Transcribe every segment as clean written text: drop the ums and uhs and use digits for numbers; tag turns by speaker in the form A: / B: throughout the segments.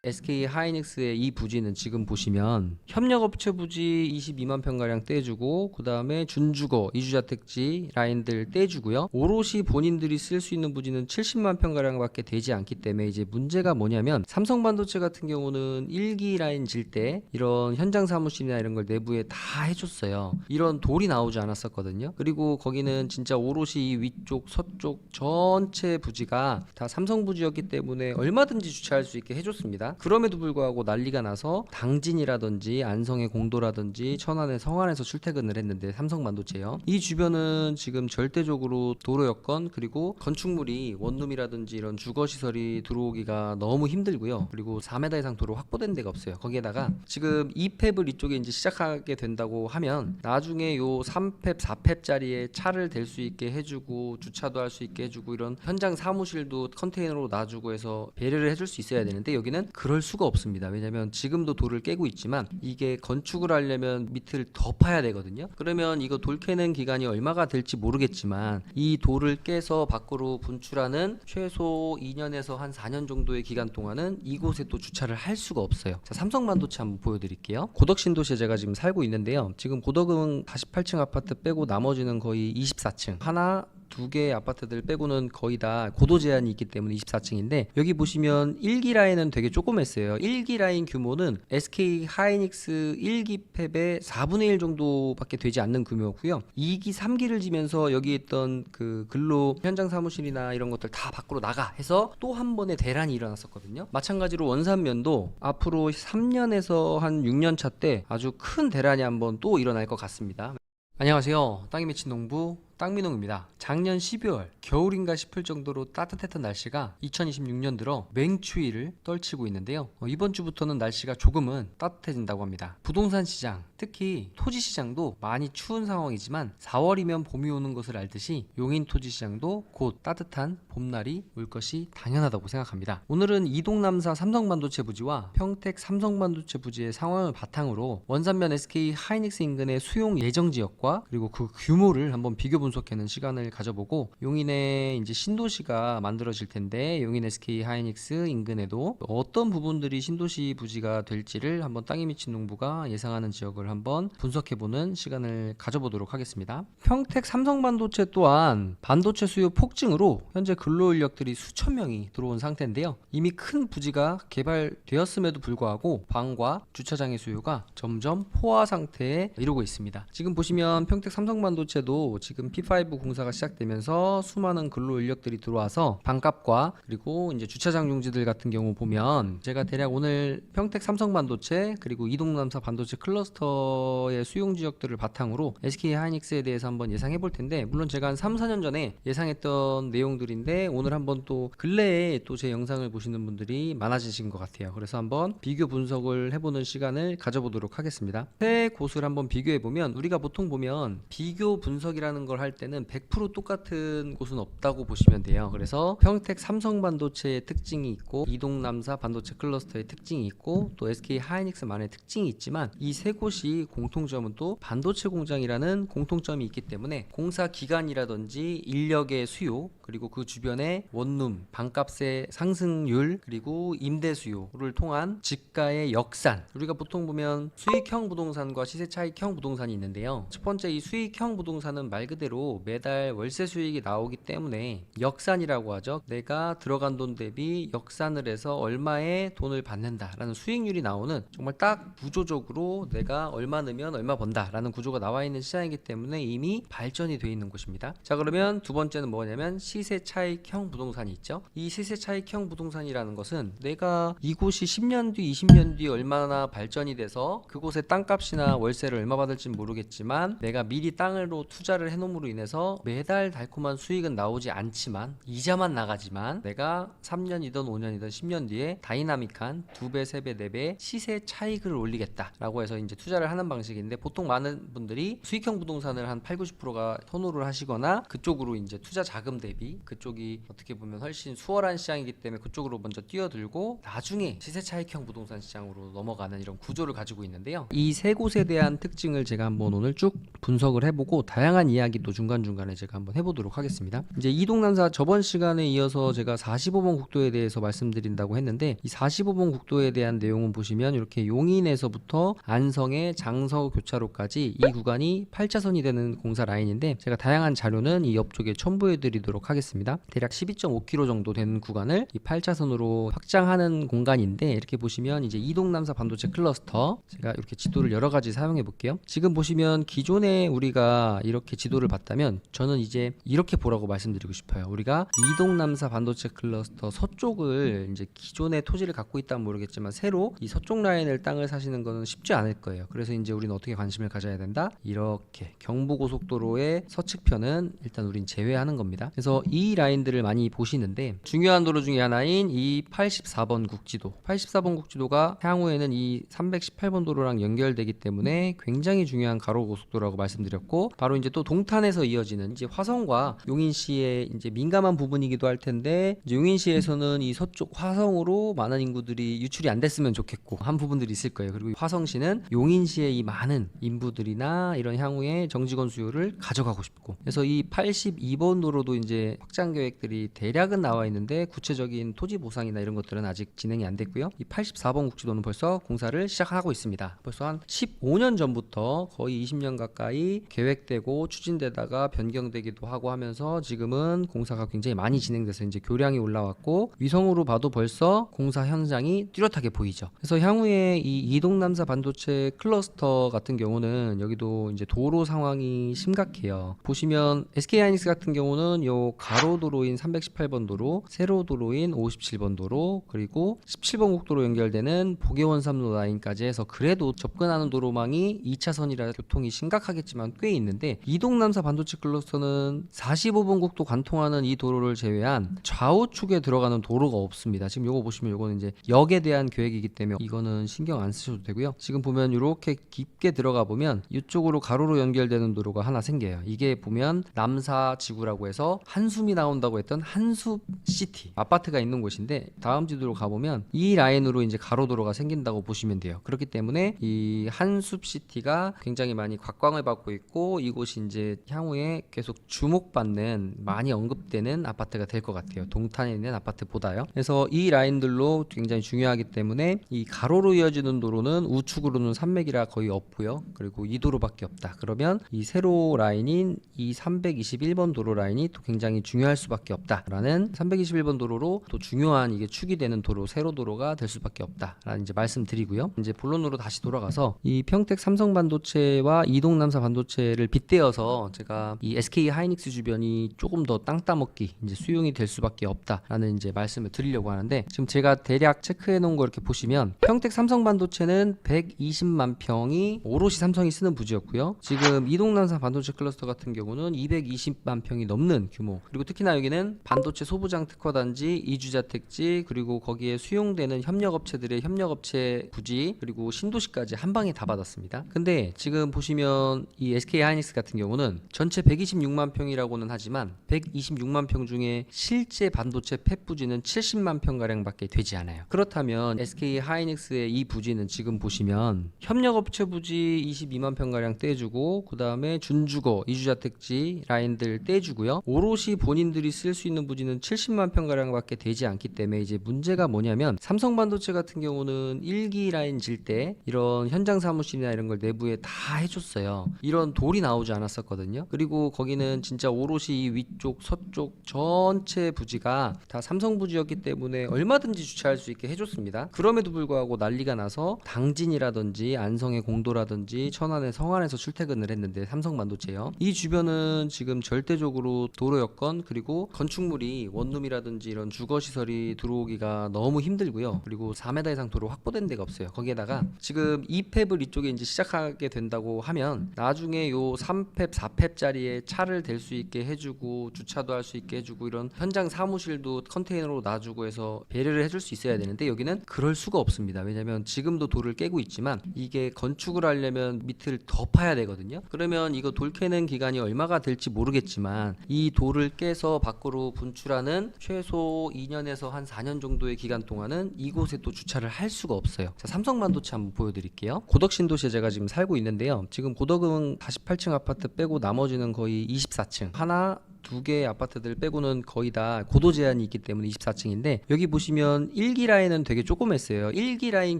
A: SK 하이닉스의 이 부지는 지금 보시면 협력업체 부지 22만 평가량 떼주고, 그 다음에 준주거 이주자택지 라인들 떼주고요. 오롯이 본인들이 쓸 수 있는 부지는 70만 평가량 밖에 되지 않기 때문에 이제 문제가 뭐냐면, 삼성반도체 같은 경우는 1기 라인 질 때 이런 현장 사무실이나 이런 걸 내부에 다 해줬어요. 이런 돌이 나오지 않았었거든요. 그리고 거기는 진짜 오롯이 이 위쪽 서쪽 전체 부지가 다 삼성 부지였기 때문에 얼마든지 주차할 수 있게 해줬습니다. 그럼에도 불구하고 난리가 나서 당진이라든지 안성의 공도라든지 천안의 성안에서 출퇴근을 했는데, 삼성반도체요. 이 주변은 지금 절대적으로 도로 여건, 그리고 건축물이 원룸이라든지 이런 주거시설이 들어오기가 너무 힘들고요. 그리고 4m 이상 도로 확보된 데가 없어요. 거기에다가 지금 2팹을 이쪽에 이제 시작하게 된다고 하면 나중에 요 3팹 4팹짜리에 차를 댈 수 있게 해주고, 주차도 할 수 있게 해주고, 이런 현장 사무실도 컨테이너로 놔주고 해서 배려를 해줄 수 있어야 되는데, 여기는 그럴 수가 없습니다. 왜냐면 지금도 돌을 깨고 있지만 이게 건축을 하려면 밑을 더 파야 되거든요. 그러면 이거 돌 캐는 기간이 얼마가 될지 모르겠지만, 이 돌을 깨서 밖으로 분출하는 최소 2년에서 한 4년 정도의 기간 동안은 이곳에 또 주차를 할 수가 없어요. 자, 삼성반도체 한번 보여드릴게요. 고덕 신도시에 제가 지금 살고 있는데요. 지금 고덕은 48층 아파트 빼고 나머지는 거의 24층, 하나 두 개의 아파트들 빼고는 거의 다 고도 제한이 있기 때문에 24층인데, 여기 보시면 1기 라인은 되게 조그맸어요. 1기 라인 규모는 SK 하이닉스 1기 팹의 4분의 1 정도밖에 되지 않는 규모였고요. 2기, 3기를 지면서 여기 있던 그 근로 현장 사무실이나 이런 것들 다 밖으로 나가 해서 또 한 번의 대란이 일어났었거든요. 마찬가지로 원산면도 앞으로 3년에서 한 6년 차 때 아주 큰 대란이 한번 또 일어날 것 같습니다. 안녕하세요. 땅이 맺힌 농부 땅민홍입니다. 작년 12월 겨울인가 싶을 정도로 따뜻했던 날씨가 2026년 들어 맹추위를 떨치고 있는데요. 이번 주부터는 날씨가 조금은 따뜻해진다고 합니다. 부동산 시장, 특히 토지 시장도 많이 추운 상황이지만 4월이면 봄이 오는 것을 알듯이 용인 토지 시장도 곧 따뜻한 봄날이 올 것이 당연하다고 생각합니다. 오늘은 이동남사 삼성반도체 부지와 평택 삼성반도체 부지의 상황을 바탕으로 원산면 SK 하이닉스 인근의 수용 예정 지역과 그리고 그 규모를 한번 비교 분석하는 시간을 가져보고, 용인에 이제 신도시가 만들어질 텐데 용인 SK 하이닉스 인근에도 어떤 부분들이 신도시 부지가 될지를 한번 땅이 미친 농부가 예상하는 지역을 한번 분석해보는 시간을 가져보도록 하겠습니다. 평택 삼성반도체 또한 반도체 수요 폭증으로 현재 근로인력들이 수천 명이 들어온 상태인데요. 이미 큰 부지가 개발되었음에도 불구하고 방과 주차장의 수요가 점점 포화 상태에 이르고 있습니다. 지금 보시면 평택 삼성반도체도 지금 P5 공사가 시작되면서 수많은 근로 인력들이 들어와서 방값과 그리고 이제 주차장 용지들 같은 경우 보면, 제가 대략 오늘 평택 삼성반도체 그리고 이동남사 반도체 클러스터의 수용 지역들을 바탕으로 SK 하이닉스에 대해서 한번 예상해 볼 텐데, 물론 제가 한 3, 4년 전에 예상했던 내용들인데 오늘 한번 또 근래에 또 제 영상을 보시는 분들이 많아지신 것 같아요. 그래서 한번 비교 분석을 해보는 시간을 가져보도록 하겠습니다. 세 곳을 한번 비교해 보면, 우리가 보통 보면 비교 분석이라는 걸 할 때는 100% 똑같은 곳은 없다고 보시면 돼요. 그래서 평택 삼성반도체의 특징이 있고, 이동남사 반도체 클러스터의 특징이 있고, 또 SK 하이닉스만의 특징이 있지만, 이 세 곳이 공통점은 또 반도체 공장이라는 공통점이 있기 때문에 공사 기간이라든지 인력의 수요, 그리고 그 주변의 원룸, 방값의 상승률, 그리고 임대 수요를 통한 집가의 역산, 우리가 보통 보면 수익형 부동산과 시세 차익형 부동산이 있는데요. 첫 번째, 이 수익형 부동산은 말 그대로 매달 월세 수익이 나오기 때문에 역산이라고 하죠. 내가 들어간 돈 대비 역산을 해서 얼마의 돈을 받는다라는 수익률이 나오는, 정말 딱 구조적으로 내가 얼마 넣으면 얼마 번다라는 구조가 나와 있는 시장이기 때문에 이미 발전이 되어 있는 곳입니다. 자, 그러면 두 번째는 뭐냐면 시세 차익형 부동산이 있죠. 이 시세 차익형 부동산이라는 것은 내가 이곳이 10년 뒤 20년 뒤 얼마나 발전이 돼서 그곳의 땅값이나 월세를 얼마 받을지 모르겠지만, 내가 미리 땅으로 투자를 해놓음으로 인해서 매달 달콤한 수익은 나오지 않지만 이자만 나가지만, 내가 3년이든 5년이든 10년 뒤에 다이나믹한 2배, 3배, 4배 시세 차익을 올리겠다라고 해서 이제 투자를 하는 방식인데, 보통 많은 분들이 수익형 부동산을 한 8, 90%가 선호를 하시거나 그쪽으로 이제 투자 자금 대비 그쪽이 어떻게 보면 훨씬 수월한 시장이기 때문에 그쪽으로 먼저 뛰어들고 나중에 시세 차익형 부동산 시장으로 넘어가는 이런 구조를 가지고 있는데요. 이 세 곳에 대한 특징을 제가 한번 오늘 쭉 분석을 해보고 다양한 이야기도 중간중간에 제가 한번 해보도록 하겠습니다. 이제 이동남사 저번 시간에 이어서 제가 45번 국도에 대해서 말씀드린다고 했는데, 이 45번 국도에 대한 내용은 보시면 이렇게 용인에서부터 안성의 장서 교차로까지 이 구간이 8차선이 되는 공사 라인인데, 제가 다양한 자료는 이 옆쪽에 첨부해 드리도록 하겠습니다. 대략 12.5km 정도 되는 구간을 이 8차선으로 확장하는 공간인데, 이렇게 보시면 이제 이동남사 반도체 클러스터, 제가 이렇게 지도를 여러 가지 사용해 볼게요. 지금 보시면 기존에 우리가 이렇게 지도를 봤다면 저는 이제 이렇게 보라고 말씀드리고 싶어요. 우리가 이동남사 반도체 클러스터 서쪽을 이제 기존의 토지를 갖고 있다면 모르겠지만 새로 이 서쪽 라인을 땅을 사시는 거는 쉽지 않을 거예요. 그래서 이제 우리는 어떻게 관심을 가져야 된다? 이렇게 경부고속도로의 서측편은 일단 우린 제외하는 겁니다. 그래서 이 라인들을 많이 보시는데, 중요한 도로 중에 하나인 이 84번 국지도, 84번 국지도가 향후에는 이 318번 도로랑 연결되기 때문에 굉장히 중요한 가로고속도로라고 말씀드렸고, 바로 이제 또 동탄에서 이어지는 이제 화성과 용인시의 이제 민감한 부분이기도 할 텐데, 이제 용인시에서는 이 서쪽 화성으로 많은 인구들이 유출이 안 됐으면 좋겠고 한 부분들이 있을 거예요. 그리고 화성시는 용인시의 이 많은 인부들이나 이런 향후에 정직원 수요를 가져가고 싶고, 그래서 이 82번 도로도 이제 확장 계획들이 대략은 나와 있는데 구체적인 토지 보상이나 이런 것들은 아직 진행이 안 됐고요. 이 84번 국지도는 벌써 공사를 시작하고 있습니다. 벌써 한 15년 전부터 거의 20년 가까이 계획되고 추진되다가 변경되기도 하고 하면서 지금은 공사가 굉장히 많이 진행돼서 이제 교량이 올라왔고, 위성으로 봐도 벌써 공사 현장이 뚜렷하게 보이죠. 그래서 향후에 이 이동남사 반도체 클러스터 같은 경우는 여기도 이제 도로 상황이 심각해요. 보시면 SK하이닉스 같은 경우는 요 가로도로인 318번 도로, 세로도로인 57번 도로, 그리고 17번 국도로 연결되는 보계원삼로 라인까지 해서 그래도 접근하는 도로망이 2차선이라 교통이 심각하겠지만 꽤 있는데, 이동남사 반도체 클러스터는 45번 국도 관통하는 이 도로를 제외한 좌우측에 들어가는 도로가 없습니다. 지금 요거 보시면 요거는 이제 역에 대한 계획이기 때문에 이거는 신경 안 쓰셔도 되고요. 지금 보면 이렇게 깊게 들어가 보면 이쪽으로 가로로 연결되는 도로가 하나 생겨요. 이게 보면 남사지구라고 해서 한숨이 나온다고 했던 한숲시티 아파트가 있는 곳인데, 다음 지도로 가보면 이 라인으로 이제 가로도로가 생긴다고 보시면 돼요. 그렇기 때문에 이 한숲시티가 굉장히 많이 각광을 받고 있고, 이곳이 이제 향후에 계속 주목받는, 많이 언급되는 아파트가 될 것 같아요. 동탄에 있는 아파트보다요. 그래서 이 라인들로 굉장히 중요하기 때문에 이 가로로 이어지는 도로는 우측으로는 산맥이라 거의 없고요. 그리고 이 도로밖에 없다. 그러면 이 세로 라인인 이 321번 도로 라인이 또 굉장히 중요할 수밖에 없다라는, 321번 도로로 또 중요한 이게 축이 되는 도로, 세로 도로가 될 수밖에 없다라는 이제 말씀드리고요. 이제 본론으로 다시 돌아가서 이 평택 삼성반도체와 이동남사 반도체를 빗대어서 제가 이 SK하이닉스 주변이 조금 더 땅 따먹기 이제 수용이 될 수밖에 없다라는 이제 말씀을 드리려고 하는데, 지금 제가 대략 체크해 놓은 거 이렇게 보시면 평택 삼성반도체는 120만 평이 오롯이 삼성이 쓰는 부지였고요. 지금 이동남사 반도체 클러스터 같은 경우는 220만 평이 넘는 규모, 그리고 특히나 여기는 반도체 소부장 특화단지, 이주자택지, 그리고 거기에 수용되는 협력업체들의 협력업체 부지, 그리고 신도시까지 한 방에 다 받았습니다. 근데 지금 보시면 이 SK하이닉스 같은 경우는 전체 126만 평이라고는 하지만 126만 평 중에 실제 반도체 팹 부지는 70만 평가량 밖에 되지 않아요. 그렇다면 SK하이닉스의 이 부지는 지금 보시면 협력업체 부지 22만 평가량 떼주고, 그 다음에 준주거 이주자택지 라인들 떼주고요. 오롯이 본인들이 쓸 수 있는 부지는 70만 평가량 밖에 되지 않기 때문에 이제 문제가 뭐냐면, 삼성반도체 같은 경우는 1기 라인 질 때 이런 현장 사무실이나 이런 걸 내부에 다 해줬어요. 이런 돌이 나오지 않았었거든요. 그리고 거기는 진짜 오롯이 위쪽 서쪽 전체 부지가 다 삼성 부지였기 때문에 얼마든지 주차할 수 있게 해줬습니다. 그럼에도 불구하고 난리가 나서 당진이라든지 안성의 공도라든지 천안의 성안에서 출퇴근을 했는데, 삼성반도체요. 이 주변은 지금 절대적으로 도로 여건, 그리고 건축물이 원룸이라든지 이런 주거시설이 들어오기가 너무 힘들고요. 그리고 4m 이상 도로 확보된 데가 없어요. 거기에다가 지금 2팹을 이쪽에 이제 시작하게 된다고 하면 나중에 요 3팹, 4팹짜리에 차를 댈 수 있게 해주고 주차도 할 수 있게 해주고 이런 현장 사무실도 컨테이너로 놔주고 해서 배려를 해줄 수 있어야 되는데, 여기는 그럴 수가 없습니다. 왜냐면 지금도 돌을 깨고 있지만 이게 건축을 하려면 밑을 더 파야 되거든요. 그러면 이거 돌 캐는 기간이 얼마가 될지 모르겠지만 이 돌을 깨서 밖으로 분출하는 최소 2년에서 한 4년 정도의 기간 동안은 이곳에 또 주차를 할 수가 없어요. 자, 삼성반도체 한번 보여드릴게요. 고덕 신도시에 제가 지금 살고 있는데요. 지금 고덕은 48층 아파트 빼고 나머지 나머지는 거의 24층. 하나 두 개의 아파트들 빼고는 거의 다 고도 제한이 있기 때문에 24층인데, 여기 보시면 1기 라인은 되게 조그맸어요. 1기 라인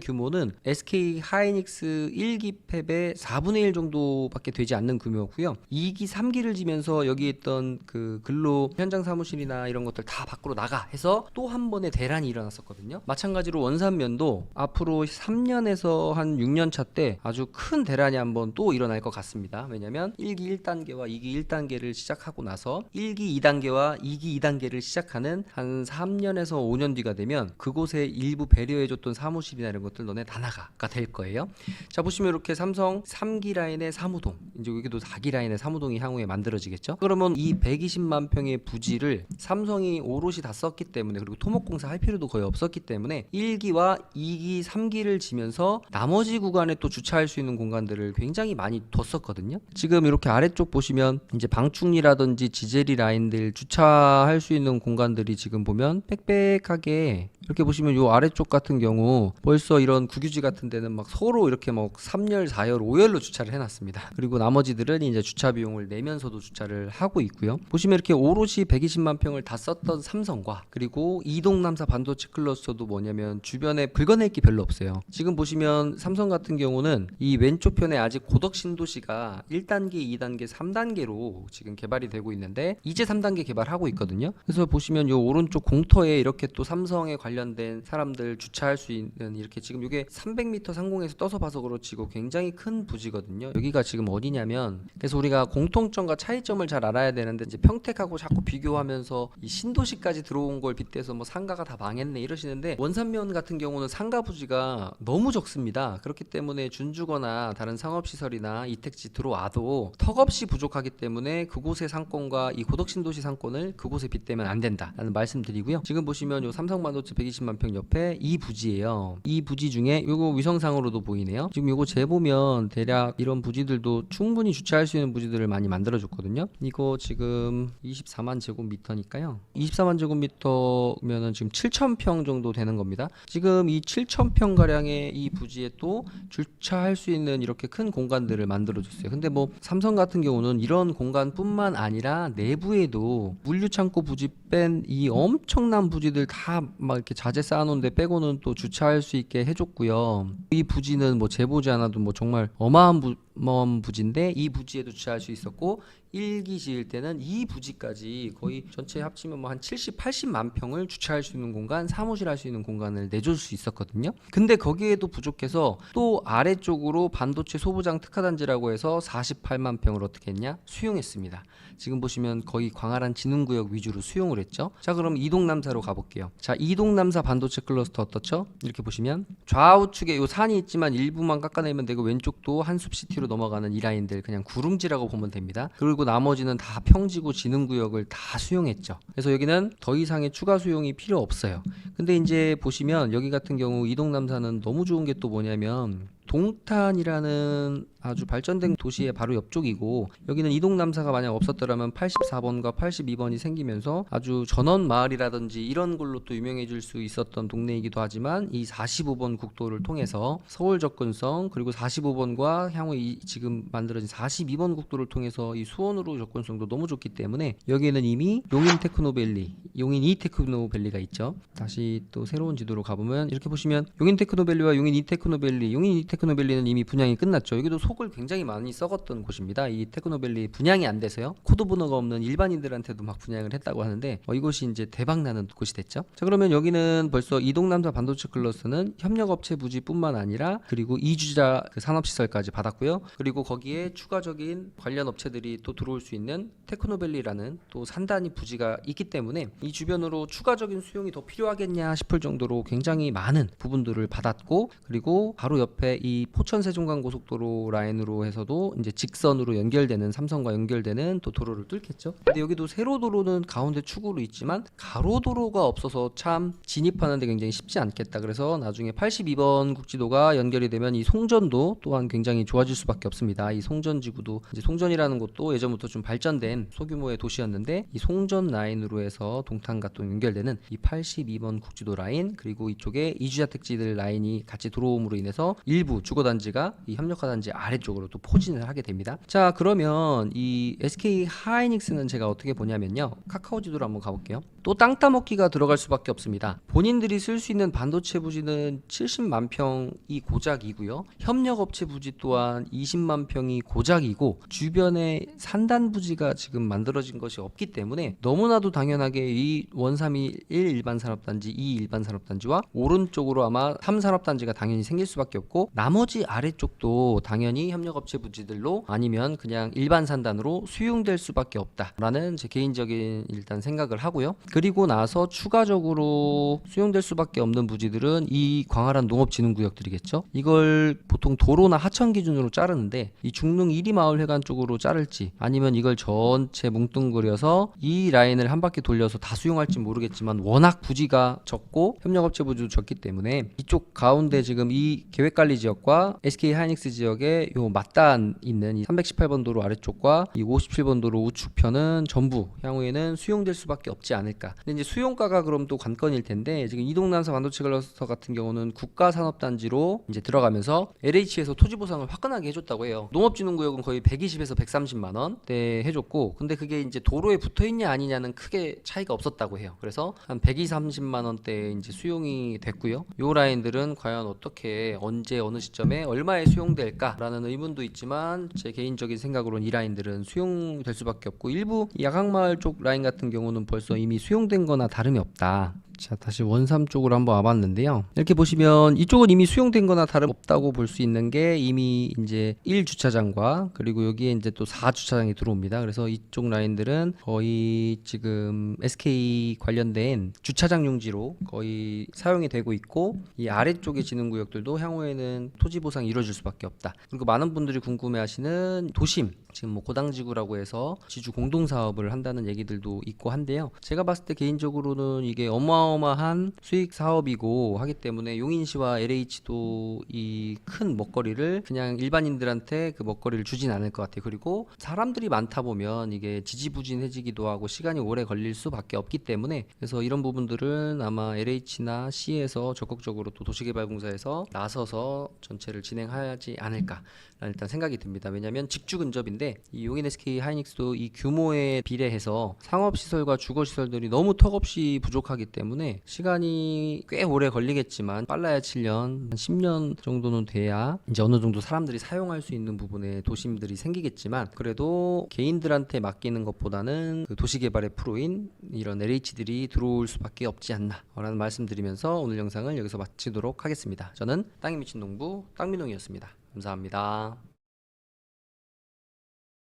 A: 규모는 SK 하이닉스 1기 팹의 4분의 1 정도밖에 되지 않는 규모고요. 2기, 3기를 지면서 여기 있던 그 근로 현장 사무실이나 이런 것들 다 밖으로 나가 해서 또 한 번의 대란이 일어났었거든요. 마찬가지로 원산면도 앞으로 3년에서 한 6년 차 때 아주 큰 대란이 한번 또 일어날 것 같습니다. 왜냐면 1기 1단계와 2기 1단계를 시작하고 나서 1기 2단계와 2기 2단계를 시작하는 한 3년에서 5년 뒤가 되면 그곳에 일부 배려해줬던 사무실이나 이런 것들 너네 다 나가가 될 거예요. 자, 보시면 이렇게 삼성 3기 라인의 사무동, 이제 여기도 4기 라인의 사무동이 향후에 만들어지겠죠. 그러면 이 120만 평의 부지를 삼성이 오롯이 다 썼기 때문에, 그리고 토목공사 할 필요도 거의 없었기 때문에 1기와 2기, 3기를 지면서 나머지 구간에 또 주차할 수 있는 공간들을 굉장히 많이 뒀었거든요. 지금 이렇게 아래쪽 보시면 이제 방충리라든지 지젤 라인들 주차할 수 있는 공간들이 지금 보면 빽빽하게, 이렇게 보시면 요 아래쪽 같은 경우 벌써 이런 국유지 같은 데는 막 서로 이렇게 막 3열, 4열, 5열로 주차를 해놨습니다. 그리고 나머지들은 이제 주차 비용을 내면서도 주차를 하고 있고요. 보시면 이렇게 오롯이 120만 평을 다 썼던 삼성과, 그리고 이동남사 반도체 클러스터도 뭐냐면 주변에 긁어낼 게 별로 없어요. 지금 보시면 삼성 같은 경우는 이 왼쪽 편에 아직 고덕 신도시가 1단계, 2단계, 3단계로 지금 개발이 되고 있는데 이제 3단계 개발하고 있거든요. 그래서 보시면 요 오른쪽 공터에 이렇게 또 삼성에 관련된 사람들 주차할 수 있는, 이렇게 지금 이게 300m 상공에서 떠서 봐서 그렇지 이거 굉장히 큰 부지거든요. 여기가 지금 어디냐면, 그래서 우리가 공통점과 차이점을 잘 알아야 되는데, 이제 평택하고 자꾸 비교하면서 이 신도시까지 들어온 걸 빗대서 뭐 상가가 다 망했네 이러시는데, 원산면 같은 경우는 상가 부지가 너무 적습니다. 그렇기 때문에 준주거나 다른 상업시설이나 이택지 들어와도 턱없이 부족하기 때문에 그곳의 상권과 이 고덕 신도시 상권을 그곳에 빗대면 안 된다라는 말씀드리고요. 지금 보시면 요 삼성반도체 120만 평 옆에 이 부지예요. 이 부지 중에 요거 위성상으로도 보이네요. 지금 요거 재보면 대략 이런 부지들도 충분히 주차할 수 있는 부지들을 많이 만들어줬거든요. 이거 지금 24만 제곱미터니까요. 24만 제곱미터면은 지금 7,000평 정도 되는 겁니다. 지금 이 7,000평 가량의 이 부지에 또 주차할 수 있는 이렇게 큰 공간들을 만들어줬어요. 근데 뭐 삼성 같은 경우는 이런 공간뿐만 아니라 내부에도 물류창고 부지 뺀 이 엄청난 부지들 다 막 이렇게 자재 쌓아놓은 데 빼고는 또 주차할 수 있게 해줬고요. 이 부지는 뭐 재보지 않아도 뭐 정말 어마어마한 부지인데, 이 부지에도 주차할 수 있었고 1기 지을 때는 이 부지까지 거의 전체 합치면 뭐 한 70, 80만 평을 주차할 수 있는 공간, 사무실 할 수 있는 공간을 내줄 수 있었거든요. 근데 거기에도 부족해서 또 아래쪽으로 반도체 소부장 특화단지라고 해서 48만 평을 어떻게 했냐? 수용했습니다. 지금 보시면 거의 광활한 진흥구역 위주로 수용을 했죠. 자, 그럼 이동남사로 가볼게요. 자, 이동남사 반도체 클러스터 어떻죠? 이렇게 보시면 좌우측에 요 산이 있지만 일부만 깎아내면 되고, 왼쪽도 한숲시티로 넘어가는 이 라인들 그냥 구릉지라고 보면 됩니다. 그리고 나머지는 다 평지고 진흥구역을 다 수용했죠. 그래서 여기는 더 이상의 추가 수용이 필요 없어요. 근데 이제 보시면 여기 같은 경우 이동남사는 너무 좋은 게 또 뭐냐면, 동탄이라는 아주 발전된 도시의 바로 옆쪽이고, 여기는 이동남사가 만약 없었더라면 84번과 82번이 생기면서 아주 전원 마을이라든지 이런 걸로 또 유명해질 수 있었던 동네이기도 하지만, 이 45번 국도를 통해서 서울 접근성, 그리고 45번과 향후 지금 만들어진 42번 국도를 통해서 이 수원으로 접근성도 너무 좋기 때문에 여기에는 이미 용인 테크노밸리, 용인 이테크노밸리가 있죠. 다시 또 새로운 지도로 가보면 이렇게 보시면 용인 테크노밸리와 용인 이테크노밸리, 용인 이테크노밸리는 이미 분양이 끝났죠. 여기도 속을 굉장히 많이 썩었던 곳입니다. 이 테크노밸리 분양이 안 돼서요, 코드 번호가 없는 일반인들한테도 막 분양을 했다고 하는데 이곳이 이제 대박나는 곳이 됐죠. 자, 그러면 여기는 벌써 이동남사 반도체 클러스는 협력업체 부지뿐만 아니라 그리고 이주자 그 산업시설까지 받았고요. 그리고 거기에 추가적인 관련 업체들이 또 들어올 수 있는 테크노밸리라는 또 산단위 부지가 있기 때문에 이 주변으로 추가적인 수용이 더 필요하겠냐 싶을 정도로 굉장히 많은 부분들을 받았고, 그리고 바로 옆에 이 포천 세종간 고속도로 라인으로 해서도 이제 직선으로 연결되는, 삼성과 연결되는 또 도로를 뚫겠죠. 근데 여기도 세로도로는 가운데 축으로 있지만 가로도로가 없어서 참 진입하는데 굉장히 쉽지 않겠다. 그래서 나중에 82번 국지도가 연결이 되면 이 송전도 또한 굉장히 좋아질 수밖에 없습니다. 이 송전지구도, 이제 송전이라는 곳도 예전부터 좀 발전된 소규모의 도시였는데, 이 송전 라인으로 해서 동탄과 또 연결되는 이 82번 국지도 라인, 그리고 이쪽에 이주자택지들 라인이 같이 들어옴으로 인해서 일부 일부 주거단지가 이 협력화단지 아래쪽으로 또 포진을 하게 됩니다. 자, 그러면 이 SK 하이닉스는 제가 어떻게 보냐면요, 카카오 지도로 한번 가볼게요. 또 땅 따먹기가 들어갈 수밖에 없습니다. 본인들이 쓸 수 있는 반도체 부지는 70만 평이 고작이고요, 협력업체 부지 또한 20만 평이 고작이고, 주변에 산단 부지가 지금 만들어진 것이 없기 때문에 너무나도 당연하게 이 131 일반 산업단지, 2 일반 산업단지와 오른쪽으로 아마 3 산업단지가 당연히 생길 수밖에 없고, 나머지 아래쪽도 당연히 협력업체 부지들로 아니면 그냥 일반 산단으로 수용될 수밖에 없다라는 제 개인적인 일단 생각을 하고요. 그리고 나서 추가적으로 수용될 수밖에 없는 부지들은 이 광활한 농업진흥구역들이겠죠. 이걸 보통 도로나 하천 기준으로 자르는데, 이 중릉 1리 마을회관 쪽으로 자를지 아니면 이걸 전체 뭉뚱그려서 이 라인을 한 바퀴 돌려서 다 수용할지 모르겠지만, 워낙 부지가 적고 협력업체 부지도 적기 때문에 이쪽 가운데 지금 이 계획관리 지역과 SK 하이닉스 지역에 요 맞닿아 있는 이 318번 도로 아래쪽과 이 57번 도로 우측편은 전부 향후에는 수용될 수밖에 없지 않을까. 근데 이제 수용가가 그럼 또 관건일 텐데, 지금 이동남사 반도체 클러스터 같은 경우는 국가산업단지로 이제 들어가면서 LH에서 토지 보상을 화끈하게 해줬다고 해요. 농업진흥구역은 거의 120에서 130만 원대 해줬고, 근데 그게 이제 도로에 붙어 있냐 아니냐는 크게 차이가 없었다고 해요. 그래서 한 120~30만 원대 이제 수용이 됐고요. 요 라인들은 과연 어떻게, 언제, 어느 시점에 얼마에 수용될까라는 의문도 있지만, 제 개인적인 생각으로는 이 라인들은 수용될 수밖에 없고, 일부 야광마을 쪽 라인 같은 경우는 벌써 이미 수용된 거나 다름이 없다. 자, 다시 원삼 쪽으로 한번 와봤는데요. 이렇게 보시면 이쪽은 이미 수용된 거나 다름없다고 볼 수 있는 게, 이미 이제 1주차장과 그리고 여기에 이제 또 4주차장이 들어옵니다. 그래서 이쪽 라인들은 거의 지금 SK 관련된 주차장 용지로 거의 사용이 되고 있고, 이 아래쪽의 진흥구역들도 향후에는 토지 보상이 이루어질 수밖에 없다. 그리고 많은 분들이 궁금해하시는 도심, 지금 뭐 고당지구라고 해서 지주 공동 사업을 한다는 얘기들도 있고 한데요. 제가 봤을 때 개인적으로는 이게 어마어마한 수익 사업이고 하기 때문에 용인시와 LH도 이 큰 먹거리를 그냥 일반인들한테 그 먹거리를 주진 않을 것 같아요. 그리고 사람들이 많다 보면 이게 지지부진해지기도 하고 시간이 오래 걸릴 수밖에 없기 때문에, 그래서 이런 부분들은 아마 LH나 C에서 적극적으로 또 도시개발공사에서 나서서 전체를 진행하지 않을까 일단 생각이 듭니다. 왜냐하면 직주 근접인데, 이 용인 SK 하이닉스도 이 규모에 비례해서 상업시설과 주거시설들이 너무 턱없이 부족하기 때문에 시간이 꽤 오래 걸리겠지만, 빨라야 7년, 한 10년 정도는 돼야 이제 어느 정도 사람들이 사용할 수 있는 부분에 도심들이 생기겠지만, 그래도 개인들한테 맡기는 것보다는 그 도시개발의 프로인 이런 LH들이 들어올 수밖에 없지 않나 라는 말씀드리면서 오늘 영상을 여기서 마치도록 하겠습니다. 저는 땅이 미친 농부 땅민홍이었습니다. 감사합니다.